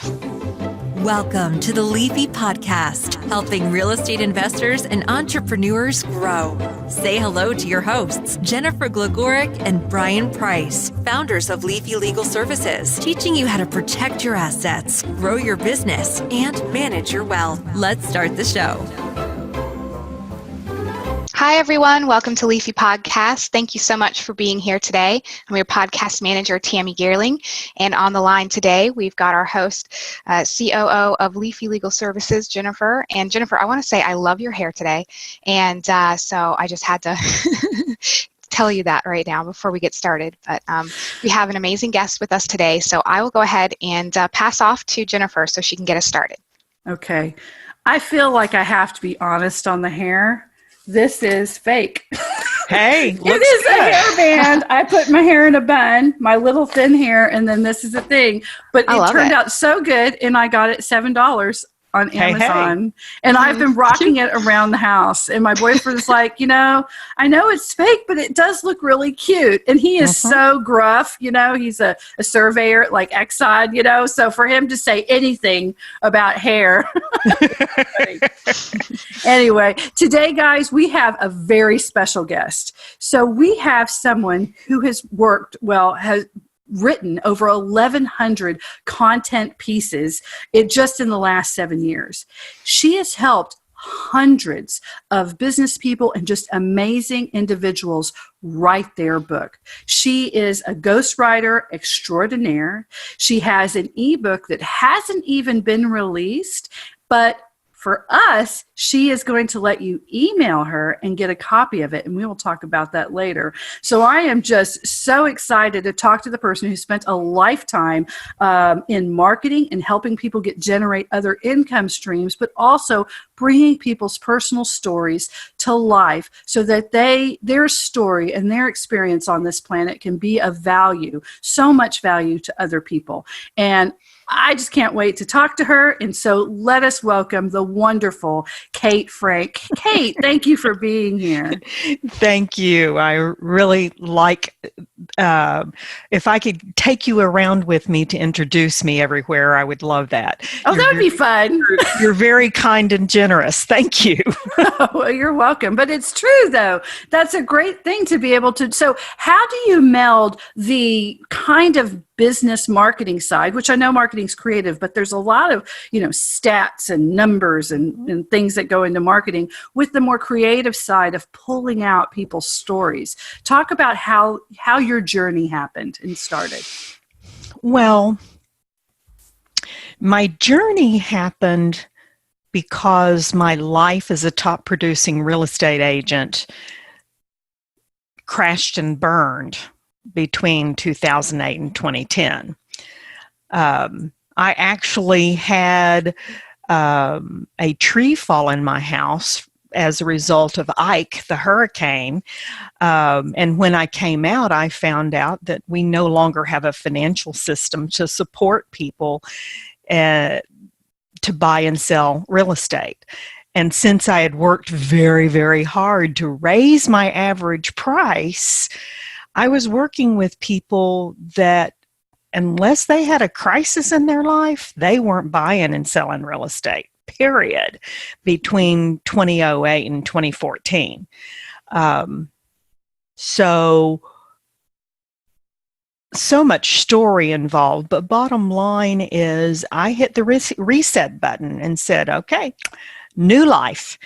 Welcome to the Leafy podcast, helping real estate investors and entrepreneurs grow. Say hello to your hosts, Jennifer Glagoric and Brian Price, founders of Leafy Legal Services, teaching you how to protect your assets, grow your business, and manage your wealth. Let's start the show. Hi, everyone. Welcome to Leafy Podcast. Thank you so much for being here today. I'm your podcast manager, Tammy Gearling. And on the line today, we've got our host, COO of Leafy Legal Services, Jennifer. And Jennifer, I want to say I love your hair today. And so I just had to tell you that right now before we get started. But we have an amazing guest with us today. So I will go ahead and pass off to Jennifer so she can get us started. Okay. I feel like I have to be honest on the hair. This is fake. Hey, it is a hairband. I put my hair in a bun, my little thin hair, and then this is a thing. But it turned out so good, and I got it $7 on Amazon. And I've been rocking it around the house. And my boyfriend's like, I know it's fake, but it does look really cute. And he is so gruff, he's a surveyor at like Exxon, so for him to say anything about hair. Anyway, today, guys, we have a very special guest. So we have someone who has written over 1,100 content pieces just in the last 7 years. She has helped hundreds of business people and just amazing individuals write their book. She is a ghostwriter extraordinaire. She has an ebook that hasn't even been released, but for us, she is going to let you email her and get a copy of it, and we will talk about that later. So I am just so excited to talk to the person who spent a lifetime in marketing and helping people generate other income streams, but also bringing people's personal stories to life so that their story and their experience on this planet can be of value, so much value to other people. And I just can't wait to talk to her. And so let us welcome the wonderful Kate Frank. Kate, thank you for being here. Thank you. I really like, if I could take you around with me to introduce me everywhere, I would love that. Oh, that would be fun. You're very kind and generous. Thank you. Well, you're welcome. But it's true, though. That's a great thing to be able to. So how do you meld the kind of business marketing side, which I know marketing's creative, but there's a lot of, stats and numbers and things that go into marketing with the more creative side of pulling out people's stories. Talk about how your journey happened and started. Well, my journey happened because my life as a top producing real estate agent crashed and burned between 2008 and 2010. I actually had a tree fall in my house as a result of Ike, the hurricane. And when I came out, I found out that we no longer have a financial system to support people to buy and sell real estate. And since I had worked very, very hard to raise my average price, I was working with people that, unless they had a crisis in their life, they weren't buying and selling real estate, period, between 2008 and 2014. So much story involved, but bottom line is I hit the reset button and said, okay, new life.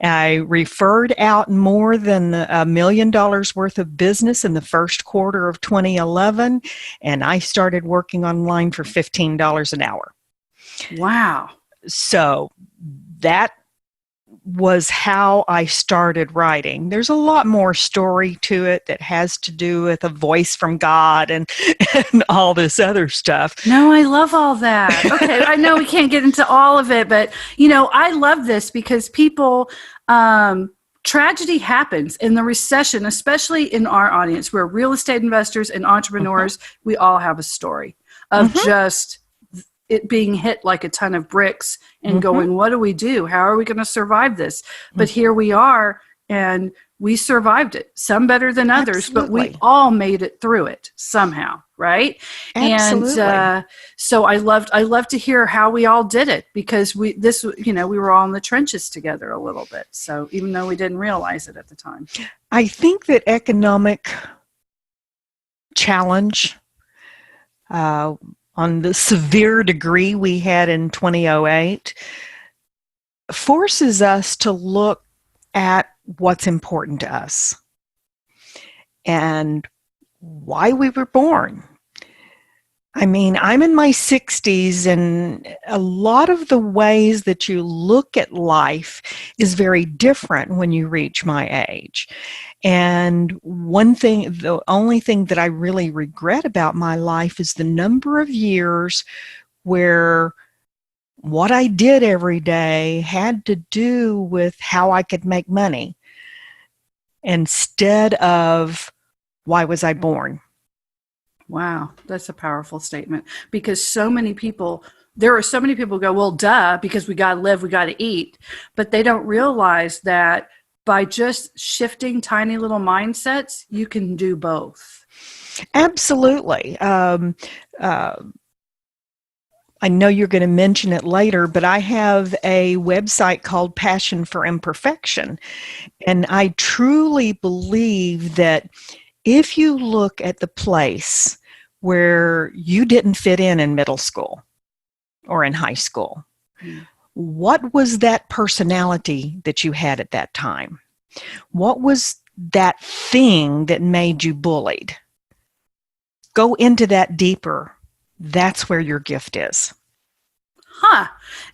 I referred out more than $1 million worth of business in the first quarter of 2011, and I started working online for $15 an hour. Wow. So that was how I started writing. There's a lot more story to it that has to do with a voice from God and all this other stuff. No, I love all that. Okay, I know we can't get into all of it, but I love this because people, tragedy happens in the recession, especially in our audience. We're real estate investors and entrepreneurs. We all have a story of just it being hit like a ton of bricks and going, what do we do? How are we going to survive this? But here we are and we survived it, some better than others, but we Absolutely. all made it through it somehow, right? Absolutely. And so I loved to hear how we all did it, because we were all in the trenches together a little bit. So even though we didn't realize it at the time. I think that economic challenge on the severe degree we had in 2008 forces us to look at what's important to us and why we were born. I mean, I'm in my 60s, and a lot of the ways that you look at life is very different when you reach my age. And the only thing that I really regret about my life is the number of years where what I did every day had to do with how I could make money instead of why was I born. Wow, that's a powerful statement, because there are so many people who go, well, duh, because we got to live, we got to eat. But they don't realize that by just shifting tiny little mindsets, you can do both. Absolutely. I know you're going to mention it later, but I have a website called Passion for Imperfection. And I truly believe that if you look at the place where you didn't fit in middle school or in high school, what was that personality that you had at that time? What was that thing that made you bullied? Go into that deeper. That's where your gift is.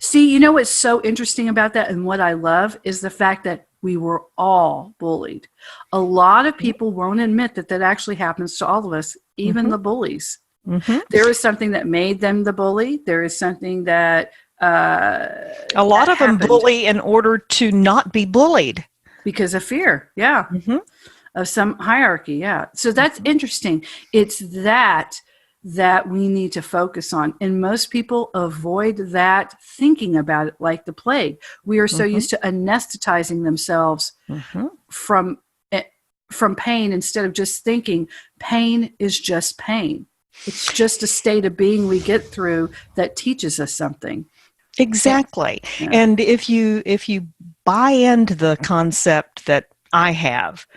See, what's so interesting about that, and what I love, is the fact that we were all bullied. A lot of people won't admit that actually happens to all of us, even the bullies. There is something that made them the bully. There is something that a lot of them bully in order to not be bullied. Because of fear, of some hierarchy, So that's interesting. It's that we need to focus on. And most people avoid that, thinking about it like the plague. We are so used to anesthetizing themselves from pain, instead of just thinking pain is just pain. It's just a state of being we get through that teaches us something. Exactly. Yeah. And if you buy into the concept that I have,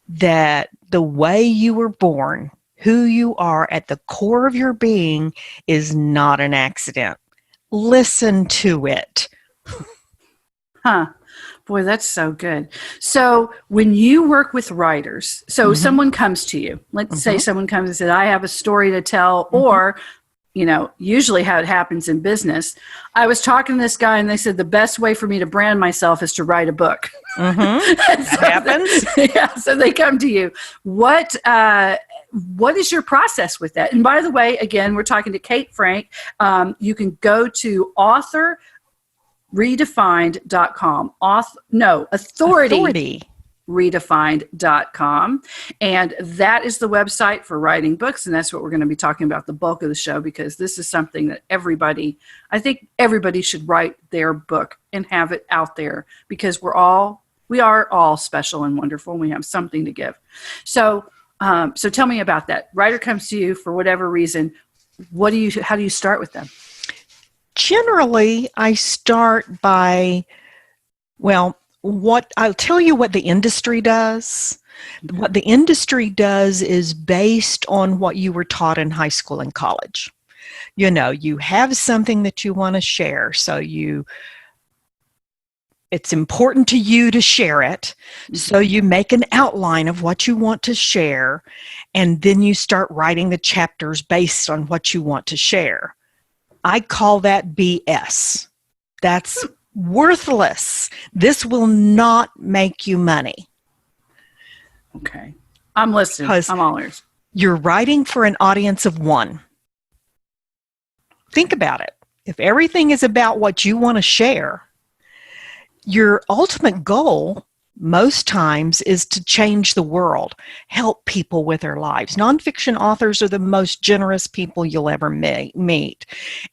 that the way you were born, who you are at the core of your being, is not an accident. Listen to it. Boy, that's so good. So when you work with writers, someone comes to you, let's say someone comes and says, I have a story to tell, or, usually how it happens in business. I was talking to this guy and they said, the best way for me to brand myself is to write a book. That happens. So they come to you. What is your process with that? And by the way, again, we're talking to Kate Frank. You can go to authorredefined.com. authorityredefined.com. And that is the website for writing books. And that's what we're going to be talking about the bulk of the show, because this is something that I think everybody should write their book and have it out there, because we are all special and wonderful, and we have something to give. So tell me about that. Writer comes to you for whatever reason. How do you start with them? Generally, I start by, I'll tell you what the industry does. What the industry does is based on what you were taught in high school and college. You have something that you want to share, so it's important to you to share it. So you make an outline of what you want to share, and then you start writing the chapters based on what you want to share. I call that BS. That's worthless. This will not make you money. Okay. I'm listening. I'm all ears. You're writing for an audience of one. Think about it. If everything is about what you want to share, your ultimate goal most times is to change the world, help people with their lives. Nonfiction authors are the most generous people you'll ever meet.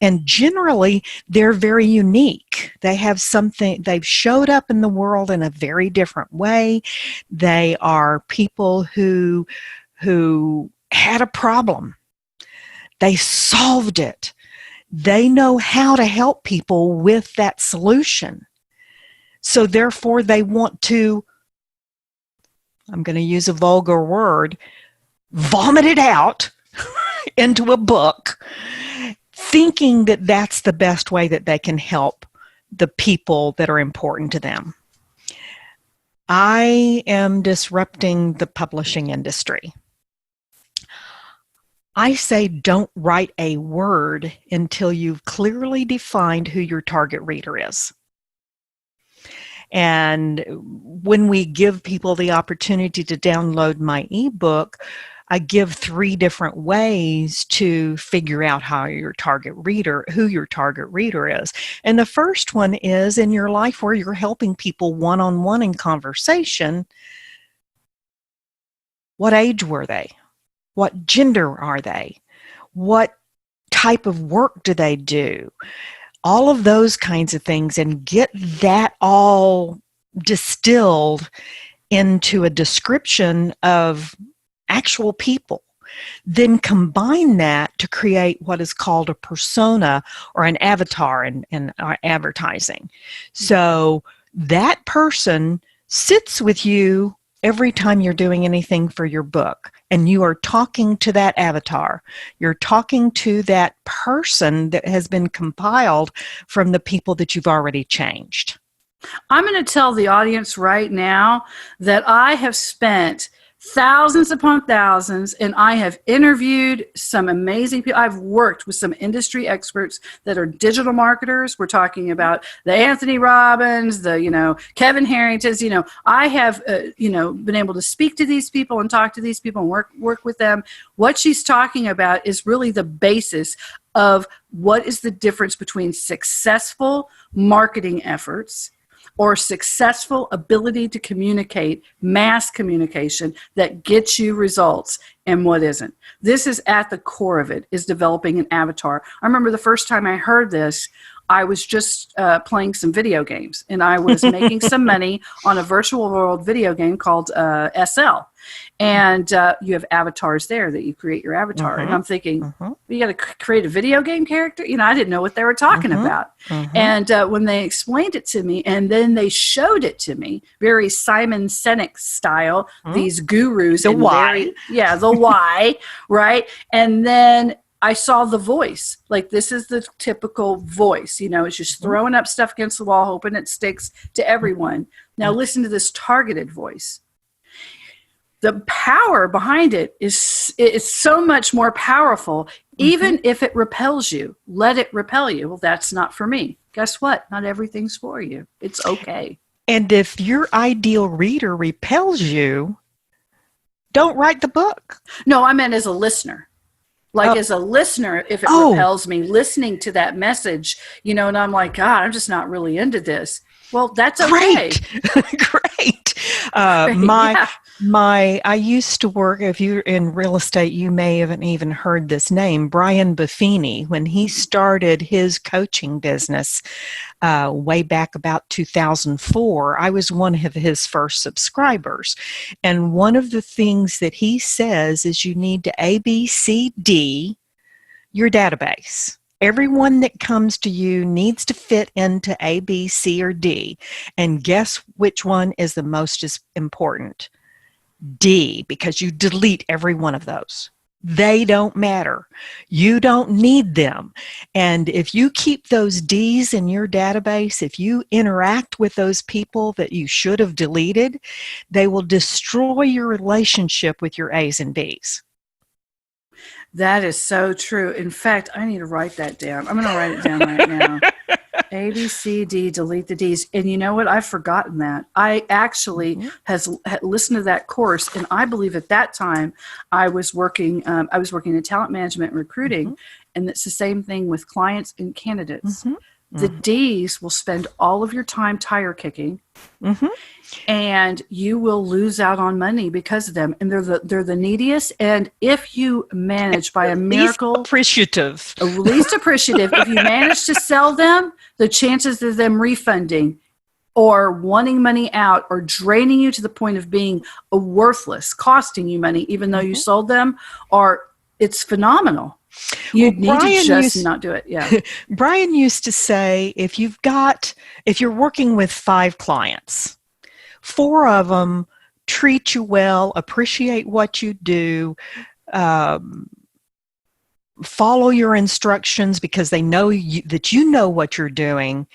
And generally, they're very unique. They have something, they've showed up in the world in a very different way. They are people who had a problem. They solved it. They know how to help people with that solution. So therefore, they want to, I'm going to use a vulgar word, vomit it out into a book, thinking that that's the best way that they can help the people that are important to them. I am disrupting the publishing industry. I say don't write a word until you've clearly defined who your target reader is. And when we give people the opportunity to download my ebook, I give 3 different ways to figure out who your target reader is. And the first one is in your life where you're helping people one-on-one in conversation. What age were they? What gender are they? What type of work do they do? All of those kinds of things, and get that all distilled into a description of actual people. Then combine that to create what is called a persona or an avatar in advertising. So that person sits with you every time you're doing anything for your book, and you are talking to that avatar. You're talking to that person that has been compiled from the people that you've already changed. I'm going to tell the audience right now that I have spent thousands upon thousands, and I have interviewed some amazing people. I've worked with some industry experts that are digital marketers. We're talking about the Anthony Robbins, the Kevin Harringtons. I have been able to speak to these people and talk to these people and work with them. What she's talking about is really the basis of what is the difference between successful marketing efforts or successful ability to communicate, mass communication that gets you results, and what isn't. This is at the core of it, is developing an avatar. I remember the first time I heard this, I was just playing some video games, and I was making some money on a virtual world video game called SL. And you have avatars there that you create your avatar. And I'm thinking, you got to create a video game character? I didn't know what they were talking about. And when they explained it to me, and then they showed it to me, very Simon Sinek style, these gurus. The why. The why, right? And then I saw the voice. Like, this is the typical voice. It's just throwing up stuff against the wall, hoping it sticks to everyone. Now listen to this targeted voice. The power behind it is so much more powerful. Even if it repels you, let it repel you. Well, that's not for me. Guess what? Not everything's for you. It's okay. And if your ideal reader repels you, don't write the book. No, I meant as a listener. As a listener, if it repels me, listening to that message, and I'm like, God, I'm just not really into this. Well, that's okay. Great. I used to work, if you're in real estate, you may have even heard this name, Brian Buffini. When he started his coaching business way back about 2004, I was one of his first subscribers. And one of the things that he says is you need to ABCD your database. Everyone that comes to you needs to fit into A, B, C, or D. And guess which one is the most important? D, because you delete every one of those. They don't matter. You don't need them. And if you keep those D's in your database, if you interact with those people that you should have deleted, they will destroy your relationship with your A's and B's. That is so true. In fact, I need to write that down. I'm going to write it down right now. A, B, C, D, delete the D's. And you know what? I've forgotten that. I actually had listened to that course, and I believe at that time I was working in talent management and recruiting, and it's the same thing with clients and candidates. The D's will spend all of your time tire kicking, and you will lose out on money because of them. And they're the neediest. And if you manage by a miracle, least appreciative, if you manage to sell them, the chances of them refunding or wanting money out or draining you to the point of being worthless, costing you money, even though you sold them, it's phenomenal. You need to just not do it. Yeah. Brian used to say, if you're working with 5 clients, 4 of them treat you well, appreciate what you do, follow your instructions because they know that you know what you're doing,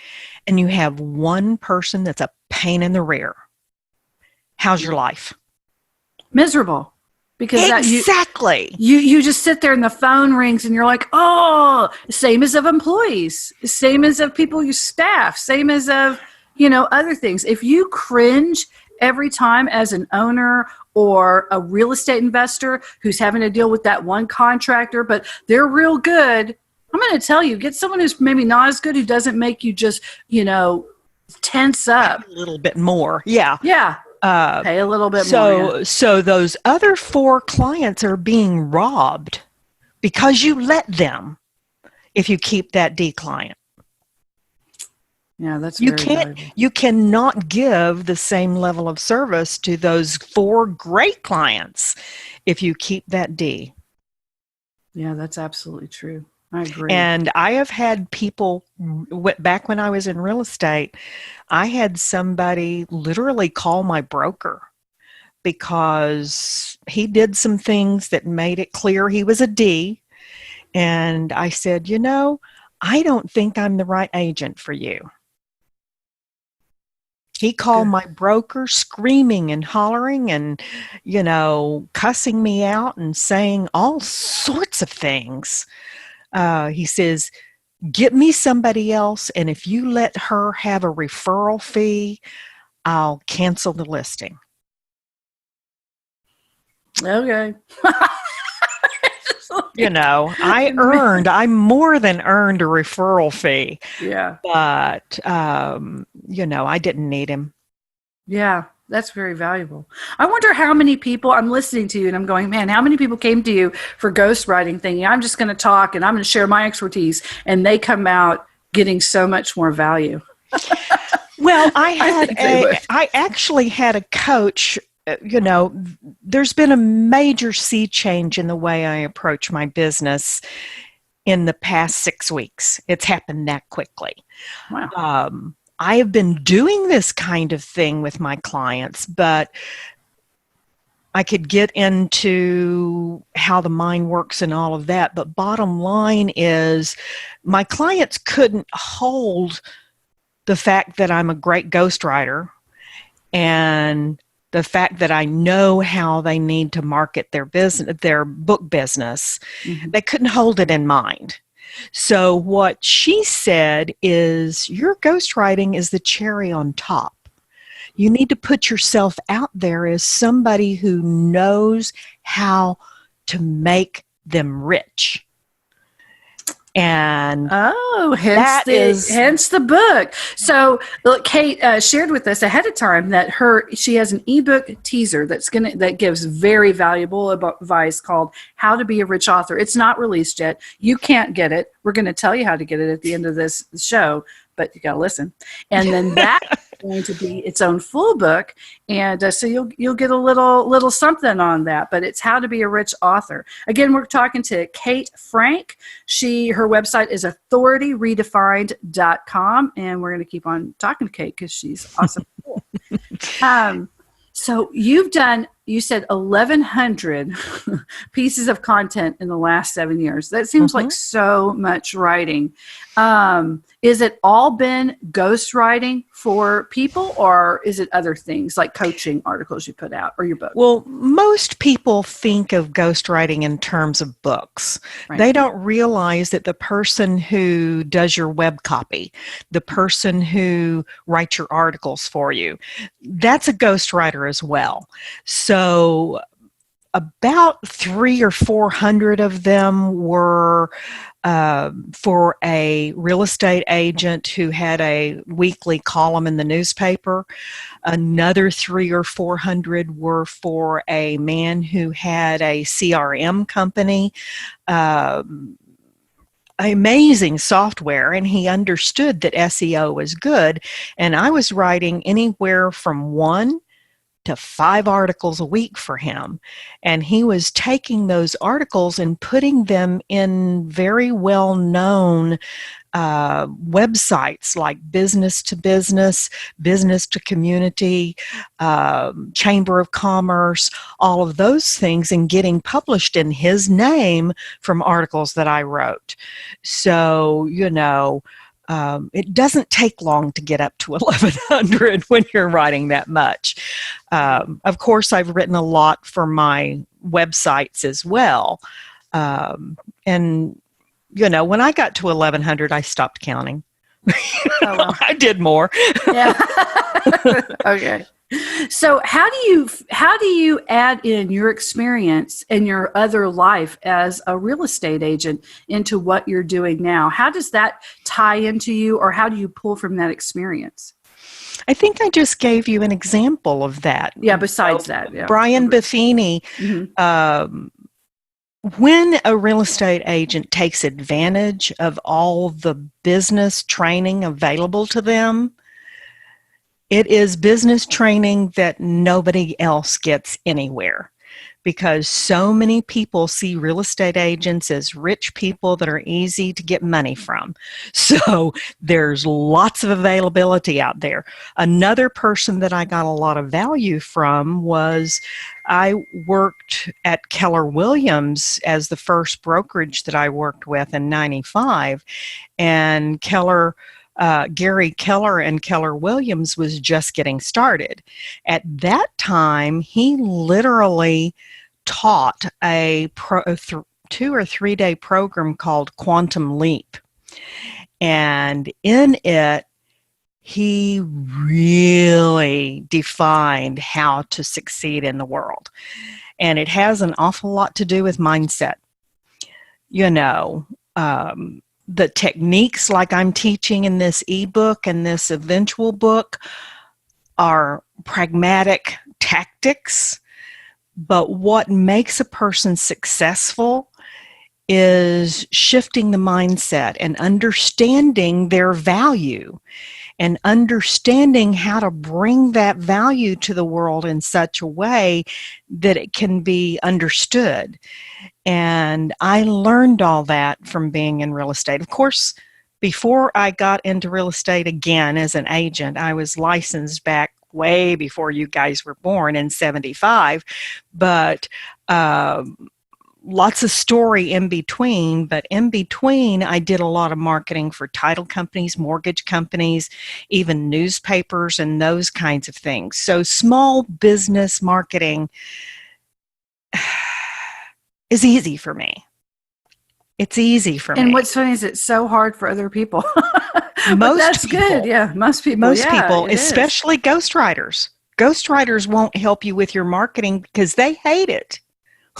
and you have 1 person that's a pain in the rear. How's your life? Miserable. Because exactly. You just sit there and the phone rings and you're like, oh, same as of employees, same as of people you staff, same as of, other things. If you cringe every time as an owner or a real estate investor who's having to deal with that one contractor, but they're real good, I'm going to tell you, get someone who's maybe not as good, who doesn't make you just, tense up. A little bit more. Yeah. Yeah. Pay a little bit more. Yeah. So those other 4 clients are being robbed because you let them, if you keep that D client. Yeah, that's very valuable. You cannot give the same level of service to those 4 great clients if you keep that D. Yeah, that's absolutely true. I agree. And I have had people, back when I was in real estate, I had somebody literally call my broker because he did some things that made it clear he was a D. And I said, I don't think I'm the right agent for you. He called my broker screaming and hollering and, cussing me out and saying all sorts of things. He says, get me somebody else, and if you let her have a referral fee, I'll cancel the listing. Okay. I more than earned a referral fee. Yeah. But, I didn't need him. Yeah. That's very valuable. I wonder how many people, I'm listening to you and I'm going, man, how many people came to you for ghostwriting thinking, I'm just going to talk and I'm going to share my expertise, and they come out getting so much more value. Well, I actually had a coach, there's been a major sea change in the way I approach my business in the past 6 weeks. It's happened that quickly. Wow. I have been doing this kind of thing with my clients, but I could get into how the mind works and all of that. But bottom line is, my clients couldn't hold the fact that I'm a great ghostwriter and the fact that I know how they need to market their business, their book business. Mm-hmm. They couldn't hold it in mind. So what she said is, your ghostwriting is the cherry on top. You need to put yourself out there as somebody who knows how to make them rich. And hence the book. So look, Kate shared with us ahead of time that she has an ebook teaser that gives very valuable advice called How to Be a Rich Author. It's not released yet. You can't get it. We're going to tell you how to get it at the end of this show, but you got to listen. And then that's going to be its own full book, and so you'll get a little something on that. But it's How to Be a Rich Author. Again, we're talking to Kate Frank. Her website is authorityredefined.com, and we're going to keep on talking to Kate because she's awesome. So you said 1,100 pieces of content in the last 7 years. That seems like so much writing. Is it all been ghostwriting for people, or is it other things like coaching articles you put out or your book? Well, most people think of ghostwriting in terms of books. Right. They don't realize that the person who does your web copy, the person who writes your articles for you, that's a ghostwriter as well. So about 300 or 400 of them were for a real estate agent who had a weekly column in the newspaper. Another 300 or 400 were for a man who had a CRM company, amazing software, and he understood that SEO was good. And I was writing anywhere from 1 to 5 articles a week for him. And he was taking those articles and putting them in very well-known websites like Business to Business, Business to Community, Chamber of Commerce, all of those things, and getting published in his name from articles that I wrote. So, it doesn't take long to get up to 1,100 when you're writing that much. Of course, I've written a lot for my websites as well. And when I got to 1,100, I stopped counting. Oh, well. I did more. Yeah. Okay. So how do you add in your experience and your other life as a real estate agent into what you're doing now? How does that tie into you, or how do you pull from that experience? I think I just gave you an example of that. Yeah, besides that. Yeah. Brian Buffini, when a real estate agent takes advantage of all the business training available to them, it is business training that nobody else gets anywhere, because so many people see real estate agents as rich people that are easy to get money from. So there's lots of availability out there. Another person that I got a lot of value from was, I worked at Keller Williams as the first brokerage that I worked with in 95, and Gary Keller and Keller Williams was just getting started. At that time, he literally taught a 2 or 3 day program called Quantum Leap. And in it, he really defined how to succeed in the world. And it has an awful lot to do with mindset. The techniques like I'm teaching in this ebook and this eventual book are pragmatic tactics, but what makes a person successful is shifting the mindset and understanding their value and understanding how to bring that value to the world in such a way that it can be understood. And I learned all that from being in real estate. Of course, before I got into real estate again as an agent, I was licensed back way before you guys were born in 75, but lots of story in between. But in between, I did a lot of marketing for title companies, mortgage companies, even newspapers and those kinds of things. So small business marketing is easy for me. It's easy for me. And what's funny is it's so hard for other people. Most people. Good. Yeah, most people. Most people, especially ghostwriters. Ghostwriters won't help you with your marketing because they hate it.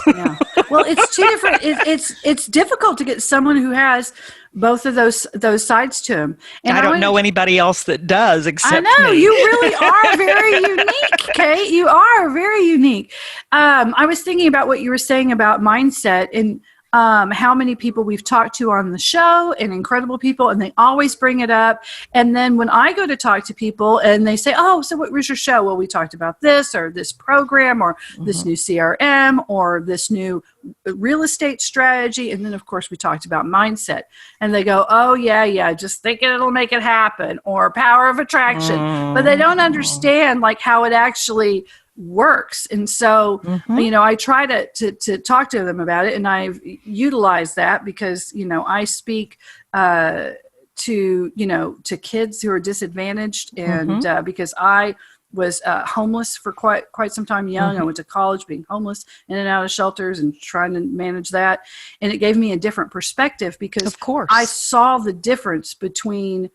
Yeah. Well, it's two different. It's difficult to get someone who has both of those sides to him. And I don't know anybody else that does except I know me. You really are very unique, Kate. You are very unique. I was thinking about what you were saying about mindset and how many people we've talked to on the show, and incredible people, and they always bring it up. And then when I go to talk to people and they say, oh, so what was your show? Well, we talked about this or this program or this new CRM or this new real estate strategy. And then, of course, we talked about mindset. And they go, oh, yeah, just thinking it'll make it happen, or power of attraction. But they don't understand like how it actually works. And so, I try to talk to them about it, and I've utilized that because, I speak to kids who are disadvantaged, and because I was homeless for quite some time young. I went to college being homeless, in and out of shelters and trying to manage that. And it gave me a different perspective because of course I saw the difference between,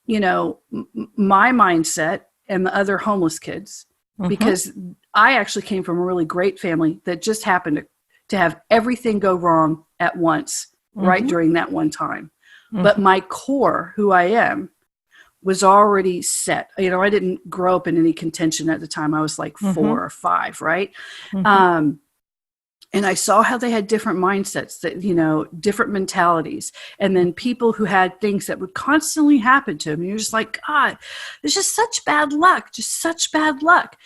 my mindset and the other homeless kids. Because I actually came from a really great family that just happened to have everything go wrong at once, right during that one time. But my core, who I am, was already set. You know, I didn't grow up in any contention at the time. I was like 4 or 5, right? And I saw how they had different mindsets, that, you know, different mentalities. And then people who had things that would constantly happen to them. And you're just like, God, there's just such bad luck, just such bad luck.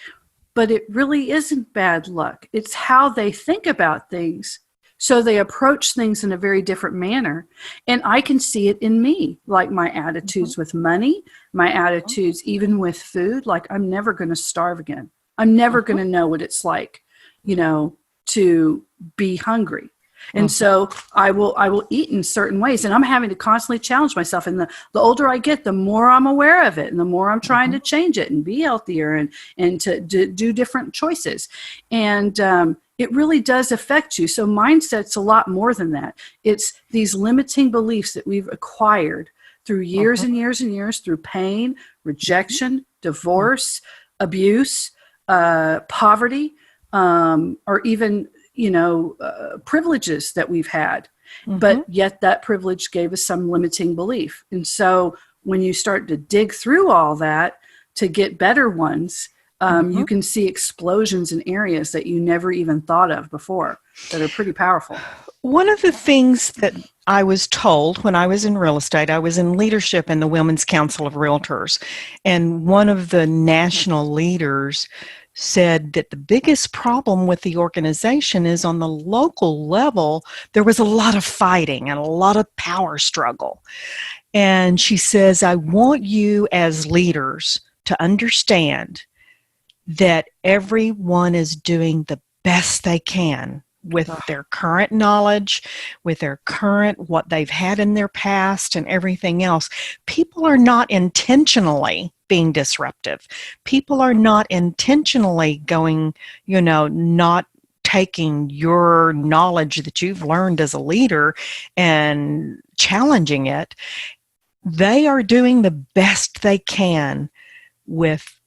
But it really isn't bad luck. It's how they think about things. So they approach things in a very different manner. And I can see it in me, like my attitudes with money, my attitudes even with food. Like, I'm never going to starve again. I'm never going to know what it's like, you know, to be hungry. And so I will eat in certain ways, and I'm having to constantly challenge myself. And the older I get, the more I'm aware of it, and the more I'm trying to change it and be healthier and to do different choices. And it really does affect you. So mindset's a lot more than that. It's these limiting beliefs that we've acquired through years and years and years, through pain, rejection, divorce, abuse, poverty, or even, you know, privileges that we've had. But yet that privilege gave us some limiting belief. And so when you start to dig through all that to get better ones, you can see explosions in areas that you never even thought of before that are pretty powerful. One of the things that I was told when I was in real estate, I was in leadership in the Women's Council of Realtors, and one of the national leaders said that the biggest problem with the organization is on the local level, there was a lot of fighting and a lot of power struggle. And she says, I want you as leaders to understand that everyone is doing the best they can with their current knowledge, with their current, what they've had in their past and everything else. People are not intentionally being disruptive. People are not intentionally going, you know, not taking your knowledge that you've learned as a leader and challenging it. They are doing the best they can with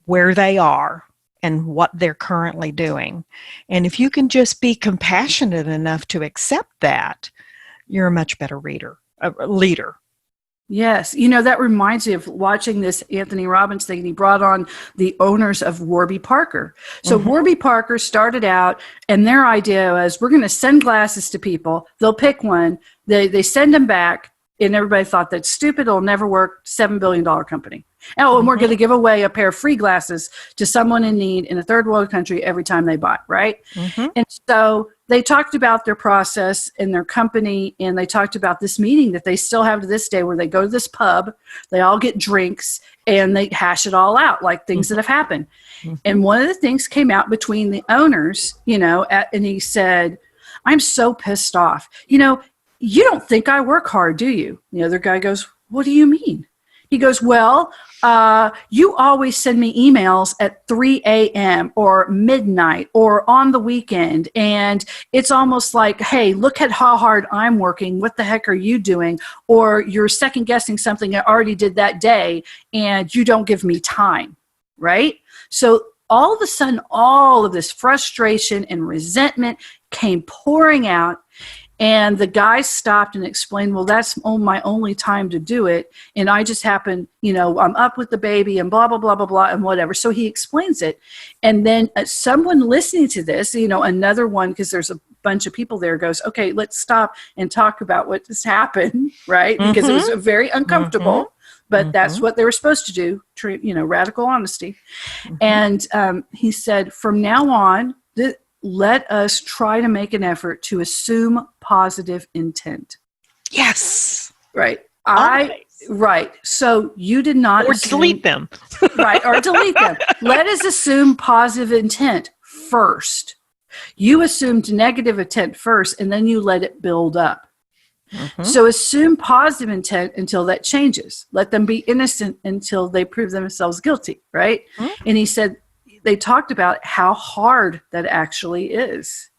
where they are and what they're currently doing. And if you can just be compassionate enough to accept that, you're a much better leader. Yes. You know, that reminds me of watching this Anthony Robbins thing. He brought on the owners of Warby Parker. So Warby Parker started out, and their idea was, we're going to send glasses to people. They'll pick one. They send them back. And everybody thought, that's stupid. It'll never work. $7 billion company. Oh, and we're going to give away a pair of free glasses to someone in need in a third world country every time they buy, right? And so they talked about their process and their company, and they talked about this meeting that they still have to this day, where they go to this pub, they all get drinks, and they hash it all out, like things that have happened. And one of the things came out between the owners, you know, and he said, I'm so pissed off. You know, you don't think I work hard, do you? The other guy goes, what do you mean? He goes, well, you always send me emails at 3 a.m. or midnight or on the weekend. And it's almost like, hey, look at how hard I'm working. What the heck are you doing? Or you're second guessing something I already did that day, and you don't give me time, right? So all of a sudden, all of this frustration and resentment came pouring out. And the guy stopped and explained, well, that's my only time to do it. And I just happen, you know, I'm up with the baby and blah, blah, blah, blah, blah, and whatever. So he explains it. And then someone listening to this, you know, another one, because there's a bunch of people there, goes, okay, let's stop and talk about what just happened, right? Because it was very uncomfortable. But that's what they were supposed to do, you know, radical honesty. And he said, from now on, let us try to make an effort to assume positive intent. Yes. Right. Always. Right. So you did not delete them. Right. Or delete them. Let us assume positive intent first. You assumed negative intent first, and then you let it build up. So assume positive intent until that changes. Let them be innocent until they prove themselves guilty. Right. And he said, they talked about how hard that actually is.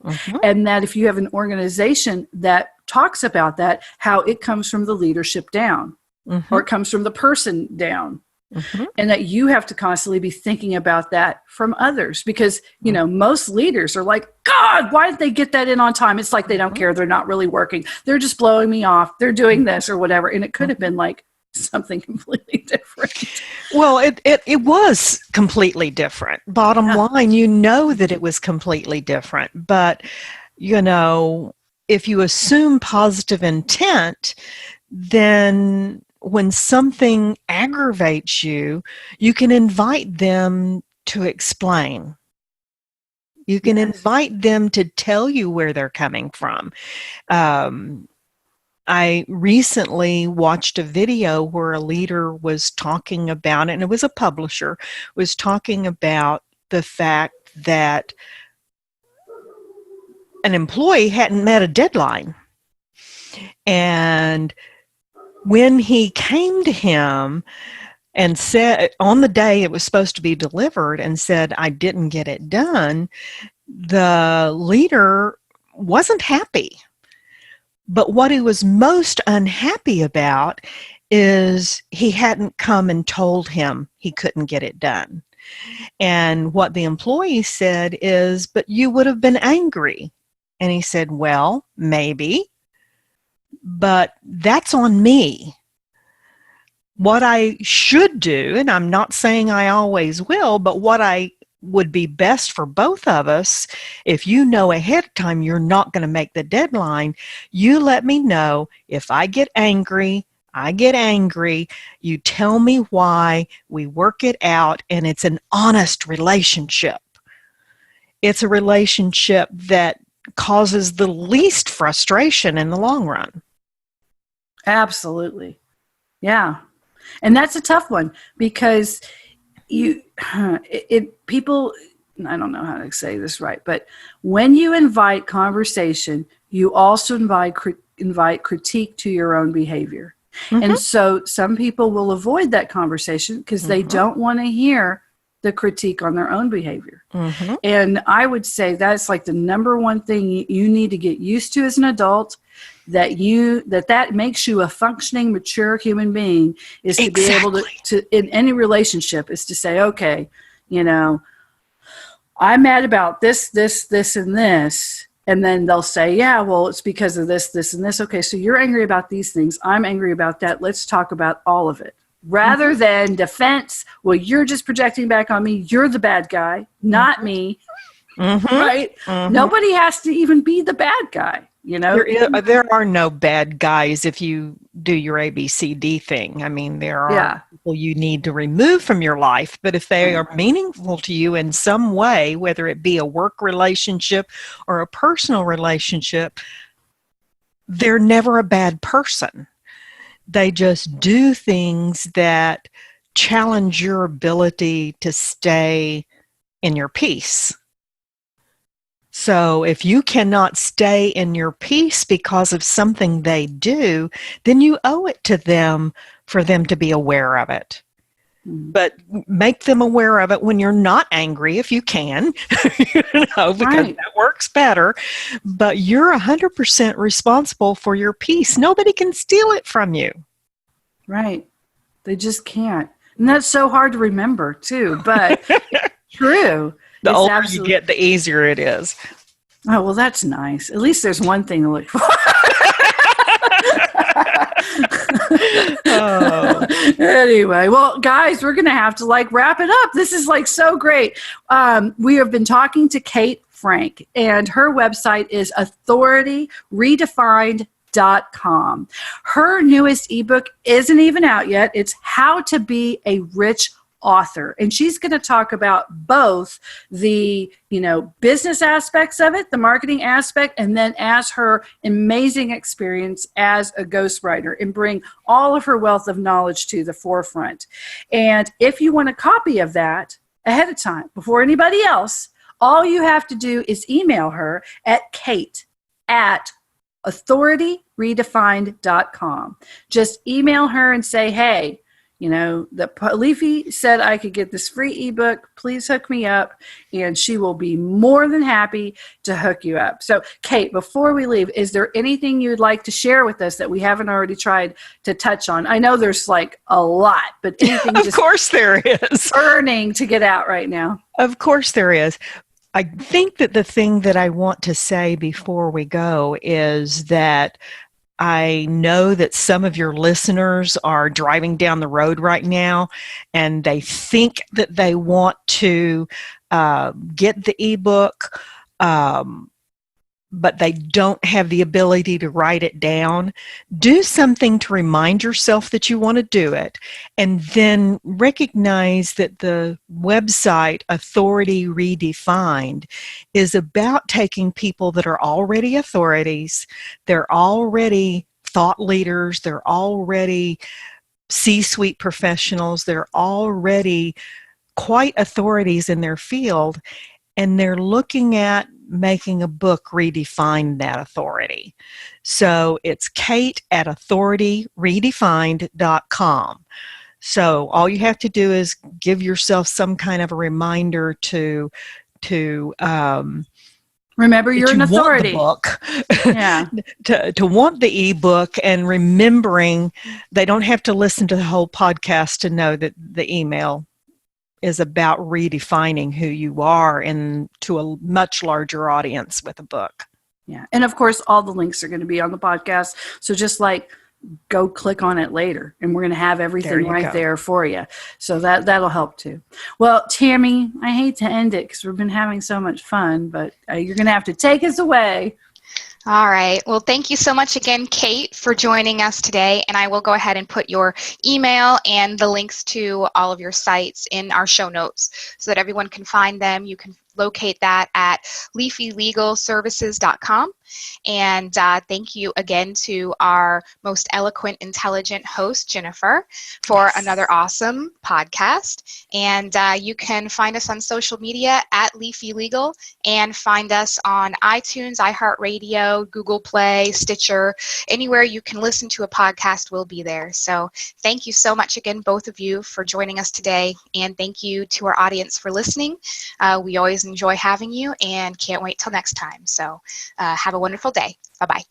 And that if you have an organization that talks about that, how it comes from the leadership down, or it comes from the person down, Mm-hmm. And that you have to constantly be thinking about that from others, because, you know, most leaders are like, God, why did they get that in on time? It's like they don't care. They're not really working. They're just blowing me off. They're doing this or whatever. And it could have been like something completely different. Well, it was completely different. Bottom line, you know that it was completely different. But, you know, if you assume positive intent, then when something aggravates you, you can invite them to explain. You can invite them to tell you where they're coming from. I recently watched a video where a leader was talking about, and it was a publisher, was talking about the fact that an employee hadn't met a deadline. And when he came to him and said, on the day it was supposed to be delivered, and said, I didn't get it done, the leader wasn't happy. But what he was most unhappy about is he hadn't come and told him he couldn't get it done. And what the employee said is, but you would have been angry. And he said, well, maybe, but that's on me. What I should do, and I'm not saying I always will, but what I would be best for both of us, if you know ahead of time you're not going to make the deadline, you let me know. If I get angry, I get angry. You tell me why, we work it out, and it's an honest relationship. It's a relationship that causes the least frustration in the long run. Absolutely. Yeah. And that's a tough one, because people, I don't know how to say this right, but when you invite conversation, you also invite critique to your own behavior. Mm-hmm. And so some people will avoid that conversation because they don't want to hear the critique on their own behavior. Mm-hmm. And I would say that's like the number one thing you need to get used to as an adult, that makes you a functioning, mature human being, is to be able to in any relationship, is to say, okay, you know, I'm mad about this, and this. And then they'll say, yeah, well, it's because of this, and this. Okay, so you're angry about these things. I'm angry about that. Let's talk about all of it. Rather than defense, well, you're just projecting back on me. You're the bad guy, not me. Mm-hmm. Right? Mm-hmm. Nobody has to even be the bad guy. You know, there are no bad guys if you do your ABCD thing. I mean, there are people you need to remove from your life, but if they are meaningful to you in some way, whether it be a work relationship or a personal relationship, they're never a bad person. They just do things that challenge your ability to stay in your peace. So if you cannot stay in your peace because of something they do, then you owe it to them for them to be aware of it. But make them aware of it when you're not angry, if you can, because that works better. But you're 100% responsible for your peace. Nobody can steal it from you. Right. They just can't. And that's so hard to remember, too. But true. The older you get, the easier it is. Oh, well, that's nice. At least there's one thing to look for. Anyway, well, guys, we're going to have to wrap it up. This is so great. We have been talking to Kate Frank, and her website is authorityredefined.com. Her newest ebook isn't even out yet. It's How to Be a Rich Author. And she's going to talk about both the, business aspects of it, the marketing aspect, and then as her amazing experience as a ghostwriter, and bring all of her wealth of knowledge to the forefront. And if you want a copy of that ahead of time, before anybody else, all you have to do is email her at kate@authorityredefined.com. Just email her and say, hey, Leafy said I could get this free ebook. Please hook me up, and she will be more than happy to hook you up. So, Kate, before we leave, is there anything you'd like to share with us that we haven't already tried to touch on? I know there's like a lot, but anything Of course there is. Burning to get out right now. Of course there is. I think that the thing that I want to say before we go is that I know that some of your listeners are driving down the road right now, and they think that they want to get the ebook, but they don't have the ability to write it down. Do something to remind yourself that you want to do it, and then recognize that the website Authority Redefined is about taking people that are already authorities, they're already thought leaders, they're already C-suite professionals, they're already quite authorities in their field, and they're looking at making a book redefine that authority. So it's Kate at authorityredefined.com. So all you have to do is give yourself some kind of a reminder to remember you're an authority. Want the book. Yeah. to want the ebook, and remembering they don't have to listen to the whole podcast to know that the email is about redefining who you are and to a much larger audience with a book. Yeah. And of course, all the links are going to be on the podcast. So just go click on it later, and we're going to have everything there for you. So that'll help too. Well, Tammy, I hate to end it because we've been having so much fun, but you're going to have to take us away. All right. Well, thank you so much again, Kate, for joining us today. And I will go ahead and put your email and the links to all of your sites in our show notes so that everyone can find them. You can locate that at leafylegalservices.com. And thank you again to our most eloquent, intelligent host, Jennifer, for another awesome podcast. And you can find us on social media at Leafy Legal, and find us on iTunes, iHeartRadio, Google Play, Stitcher. Anywhere you can listen to a podcast, we'll be there. So thank you so much again, both of you, for joining us today. And thank you to our audience for listening. We always enjoy having you, and can't wait till next time. So have a wonderful day. Bye-bye.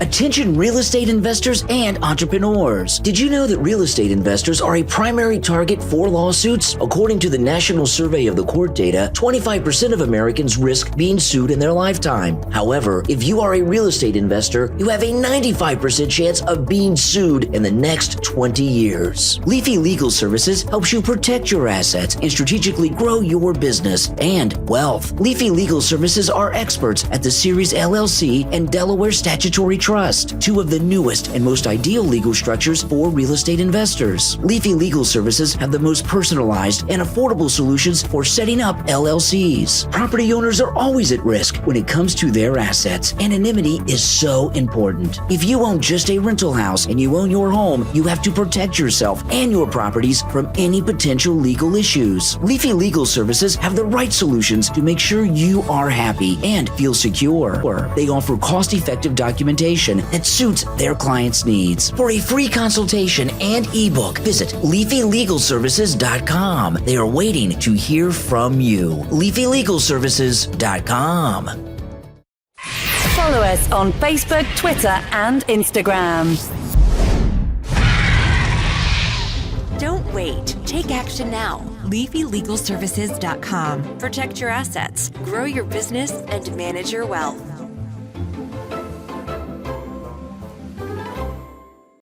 Attention real estate investors and entrepreneurs. Did you know that real estate investors are a primary target for lawsuits? According to the National Survey of the Court data, 25% of Americans risk being sued in their lifetime. However, if you are a real estate investor, you have a 95% chance of being sued in the next 20 years. Leafy Legal Services helps you protect your assets and strategically grow your business and wealth. Leafy Legal Services are experts at the Series LLC and Delaware Statutory Trust, two of the newest and most ideal legal structures for real estate investors. Leafy Legal Services have the most personalized and affordable solutions for setting up LLCs. Property owners are always at risk when it comes to their assets. Anonymity is so important. If you own just a rental house and you own your home, you have to protect yourself and your properties from any potential legal issues. Leafy Legal Services have the right solutions to make sure you are happy and feel secure. They offer cost-effective documentation that suits their clients' needs. For a free consultation and ebook, visit leafylegalservices.com. They are waiting to hear from you. leafylegalservices.com. Follow us on Facebook, Twitter, and Instagram. Don't wait. Take action now. LeafyLegalServices.com. Protect your assets, grow your business, and manage your wealth.